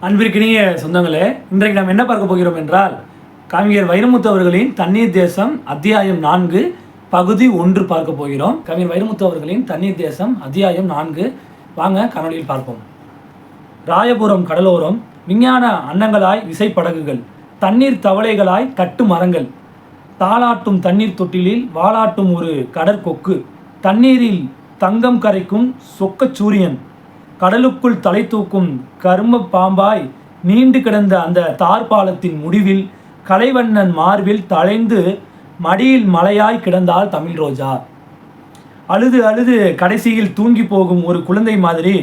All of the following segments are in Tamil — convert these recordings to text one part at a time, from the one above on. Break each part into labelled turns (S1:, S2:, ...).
S1: அன்பிற்கினிய சொந்தங்களே, இன்றைக்கு நாம் என்ன பார்க்க போகிறோம் என்றால், கவிஞர் வைரமுத்து அவர்களின் தண்ணீர் தேசம் அத்தியாயம் 4 பகுதி 1 பார்க்க போகிறோம். கவிஞர் வைரமுத்து அவர்களின் தண்ணீர் தேசம் அத்தியாயம் 4 வாங்க காணொலியில் பார்ப்போம். ராயபுரம் கடலோரம் விஞ்ஞான அன்னங்களாய் விசைப்படகுகள், தண்ணீர் தவளைகளாய் கட்டு மரங்கள், தாளாட்டும் தண்ணீர் தொட்டிலில் வாளாட்டும் ஒரு கடற்கொக்கு, தண்ணீரில் தங்கம் கரைக்கும் சொக்கச் சூரியன், கடலுக்குள் தலை தூக்கும் கரும பாம்பாய் நீண்டு கிடந்த அந்த தார்பாலத்தின் முடிவில் கலைவண்ணன் மார்பில் தளைந்து மடியில் மலையாய் கிடந்தாள் தமிழ் ரோஜா. அழுது அழுது கடைசியில் தூங்கி போகும் ஒரு குழந்தை மாதிரி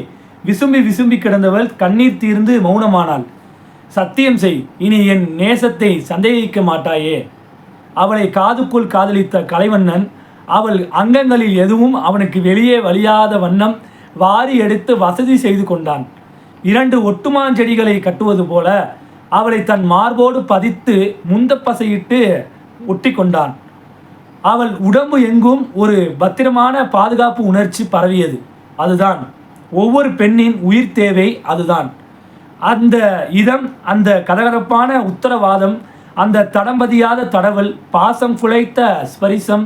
S1: விசும்பி விசும்பி கிடந்தவள் கண்ணீர் தீர்ந்து மௌனமானாள். சத்தியம் செய், இனி என் நேசத்தை சந்தேகிக்க மாட்டாயே. அவளை காதுக்குள் காதலித்த கலைவண்ணன் அவள் அங்கங்களில் எதுவும் அவனுக்கு வெளியே வழியாத வண்ணம் வாரி எடுத்து வசதி செய்து கொண்டான். 2 ஒட்டுமாஞ்செடிகளை கட்டுவது போல அவளை தன் மார்போடு பதித்து முந்தப்பசையிட்டு ஒட்டி கொண்டான். அவள் உடம்பு எங்கும் ஒரு பத்திரமான பாதுகாப்பு உணர்ச்சி பரவியது. அதுதான் ஒவ்வொரு பெண்ணின் உயிர் தேவை. அதுதான் அந்த இதம், அந்த கதகதப்பான உத்தரவாதம், அந்த தடம்பதியாத தடவல், பாசம் குலைத்த ஸ்பரிசம்,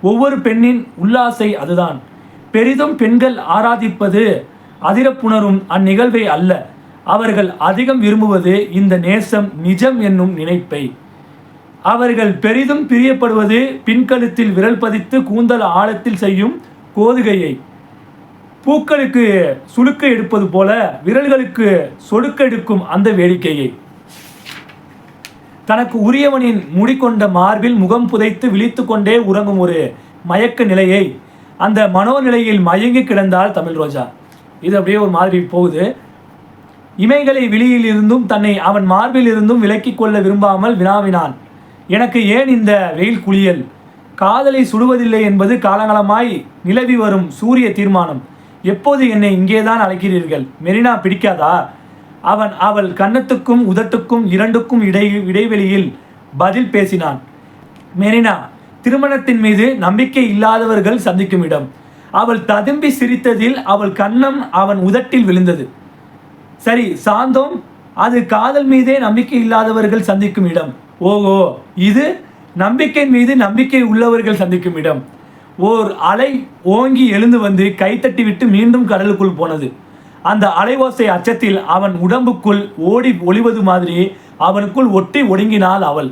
S1: ஒவ்வொரு பெண்ணின் உல்லாசை. அதுதான் பெரிதும் பெண்கள் ஆராதிப்பது அதிரப்புணரும் அந்நிகழ்வை அல்ல. அவர்கள் அதிகம் விரும்புவது இந்த நேசம் நிஜம் என்னும் நினைப்பை. அவர்கள் பெரிதும் பிரியப்படுவது பின்கழுத்தில் விரல் பதித்து கூந்தல் ஆழத்தில் செய்யும் கோதுகையை. பூக்களுக்கு சுளுக்க எடுப்பது போல விரல்களுக்கு சொடுக்க எடுக்கும் அந்த வேடிக்கையை. தனக்கு உரியவனின் முடிக்கொண்ட மார்பில் முகம் புதைத்து விழித்து கொண்டே உறங்கும் ஒரு மயக்க நிலையை. அந்த மனோநிலையில் மயங்கி கிடந்தால் தமிழ் ரோஜா. இது அப்படியே ஒரு மாதிரி போகுது. இமைகளை விழியில் இருந்தும் தன்னை அவன் மார்பில் இருந்தும் விலக்கி கொள்ள விரும்பாமல் வினாவினான், எனக்கு ஏன் இந்த வெயில் குளியல்? காதலை சுடுவதில்லை என்பது காலகாலமாய் நிலவி வரும் சூரிய தீர்மானம். எப்போது என்னை இங்கேதான் அழைக்கிறீர்கள்? மெரினா பிடிக்காதா? அவன் அவள் கன்னத்துக்கும் உதட்டுக்கும் இரண்டுக்கும் இடைவெளியில் பதில் பேசினான். மெரினா திருமணத்தின் மீது நம்பிக்கை இல்லாதவர்கள் சந்திக்கும் இடம். அவள் ததும்பி சிரித்ததில் அவள் கன்னம் அவன் உதட்டில் விழுந்தது. சரி சாந்தோம், அது காதல் மீதே நம்பிக்கை இல்லாதவர்கள் சந்திக்கும் இடம். ஓஹோ, இது நம்பிக்கை மீது நம்பிக்கை உள்ளவர்கள் சந்திக்கும் இடம். ஓர் அலை ஓங்கி எழுந்து வந்து கைத்தட்டி விட்டு மீண்டும் கடலுக்குள் போனது. அந்த அலைவோசை அச்சத்தில் அவன் உடம்புக்குள் ஓடி ஒளிவது மாதிரி அவனுக்குள் ஒட்டி ஒடுங்கினாள் அவள்.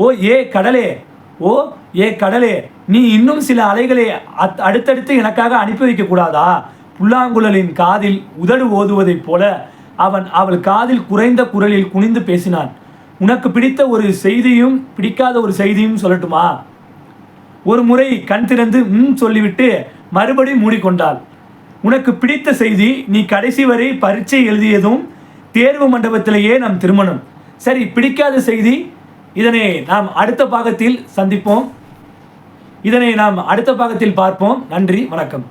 S1: ஓ ஏ கடலே, ஓ ஏ கடலே, நீ இன்னும் சில அலைகளை அடுத்தடுத்து எனக்காக அனுப்பி வைக்க கூடாதா? புல்லாங்குழலின் காதில் உதடு ஓதுவதைப் போல அவன் அவள் காதில் குறைந்த குரலில் குனிந்து பேசினான். உனக்கு பிடித்த ஒரு செய்தியும் பிடிக்காத ஒரு செய்தியும் சொல்லட்டுமா? ஒரு முறை கண் திறந்து சொல்லிவிட்டு மறுபடியும் மூடிக்கொண்டாள். உனக்கு பிடித்த செய்தி, நீ கடைசி வரை பரீட்சை எழுதியதும் தேர்வு மண்டபத்திலேயே நம் திருமணம். சரி, பிடிக்காத செய்தி, இதனை நாம் அடுத்த பாகத்தில் சந்திப்போம். இதனை நாம் அடுத்த பாகத்தில் பார்ப்போம். நன்றி, வணக்கம்.